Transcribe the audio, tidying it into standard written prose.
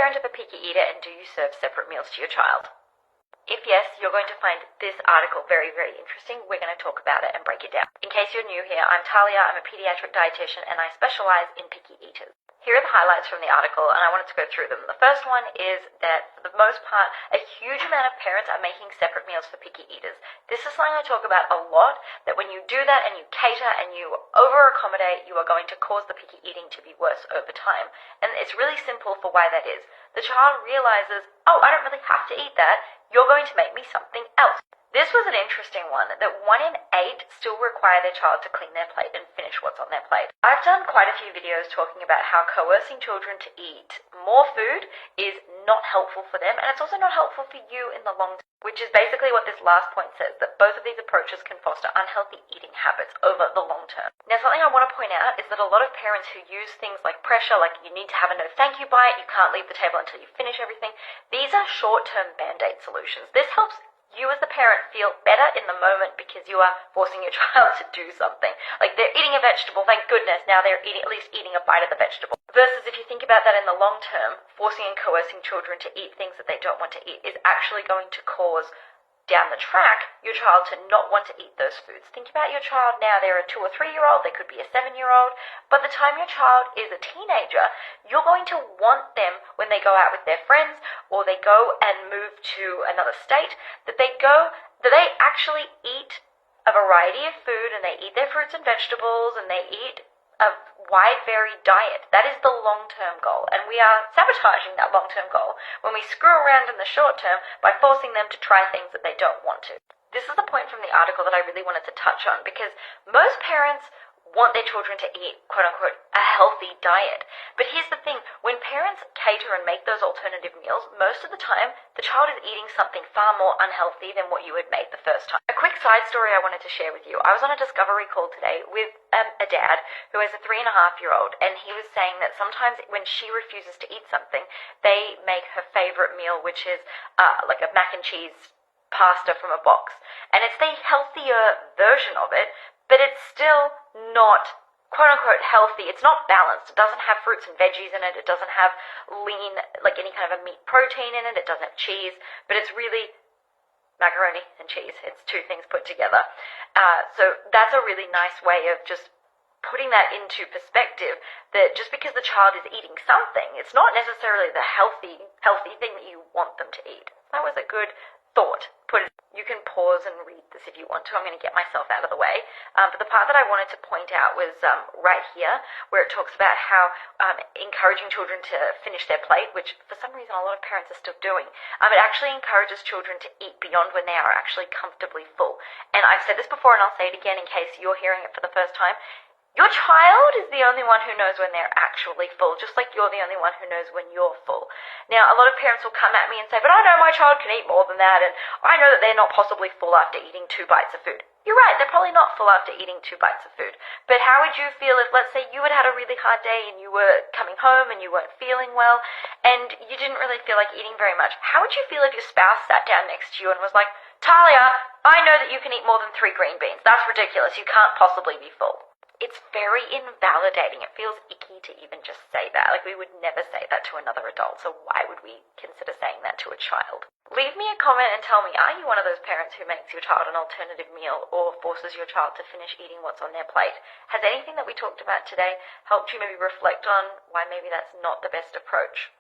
parent of a picky eater, and do you serve separate meals to your child? If yes, you're going to find this article very, very interesting. We're going to talk about it and break it down. In case you're new here, I'm Talia. I'm a pediatric dietitian and I specialize in picky eaters. Here are the highlights from the article, and I wanted to go through them. The first one is that, for the most part, a huge amount of parents are making separate meals for picky eaters. This is something I talk about a lot, that when you do that and you cater and you over-accommodate, you are going to cause the picky eating to be worse over time. And it's really simple for why that is. The child realizes, oh, I don't really have to eat that. You're going to make me something else. This was an interesting one, that 1 in 8 still require their child to clean their plate and finish what's on their plate. I've done quite a few videos talking about how coercing children to eat more food is not helpful for them, and it's also not helpful for you in the long term, which is basically what this last point says, that both of these approaches can foster unhealthy eating habits over the long term. Now, something I want to point out is that a lot of parents who use things like pressure, like you need to have a no thank you bite, you can't leave the table until you finish everything, these are short-term band-aid solutions. This helps you as the parent feel better in the moment because you are forcing your child to do something. Like, they're eating a vegetable, thank goodness, now they're at least eating a bite of the vegetable. Versus if you think about that in the long term, forcing and coercing children to eat things that they don't want to eat is actually going to cause, down the track, your child to not want to eat those foods. Think about your child now. They're a 2 or 3-year-old, they could be a 7-year-old. By the time your child is a teenager, you're going to want them, when they go out with their friends or they go and move to another state, that they actually eat a variety of food and they eat their fruits and vegetables and they eat a wide, varied diet. That is the long-term goal, and we are sabotaging that long-term goal when we screw around in the short term by forcing them to try things that they don't want to. This is the point from the article that I really wanted to touch on, because most parents want their children to eat, quote-unquote, a healthy diet. But here's the thing, when parents cater and make those alternative meals, most of the time, the child is eating something far more unhealthy than what you had made the first time. A quick side story I wanted to share with you. I was on a discovery call today with a dad who has a 3.5-year-old, and he was saying that sometimes when she refuses to eat something, they make her favorite meal, which is like a mac and cheese pasta from a box. And it's the healthier version of it, but it's still not, quote-unquote, healthy. It's not balanced. It doesn't have fruits and veggies in it. It doesn't have lean, like any kind of a meat protein in it. It doesn't have cheese, but it's really macaroni and cheese. It's two things put together. So that's a really nice way of just putting that into perspective, that just because the child is eating something, it's not necessarily the healthy thing that you want them to eat. That was a good thought. You can pause and read this if you want to. I'm going to get myself out of the way. But the part that I wanted to point out was right here, where it talks about how encouraging children to finish their plate, which for some reason a lot of parents are still doing, it actually encourages children to eat beyond when they are actually comfortably full. And I've said this before, and I'll say it again in case you're hearing it for the first time. Your child is the only one who knows when they're actually full, just like you're the only one who knows when you're full. Now, a lot of parents will come at me and say, but I know my child can eat more than that, and I know that they're not possibly full after eating 2 bites of food. You're right, they're probably not full after eating 2 bites of food. But how would you feel if, let's say, you had had a really hard day and you were coming home and you weren't feeling well, and you didn't really feel like eating very much? How would you feel if your spouse sat down next to you and was like, Talia, I know that you can eat more than 3 green beans. That's ridiculous. You can't possibly be full. It's very invalidating. It feels icky to even just say that. Like, we would never say that to another adult, so why would we consider saying that to a child? Leave me a comment and tell me, are you one of those parents who makes your child an alternative meal or forces your child to finish eating what's on their plate? Has anything that we talked about today helped you maybe reflect on why maybe that's not the best approach?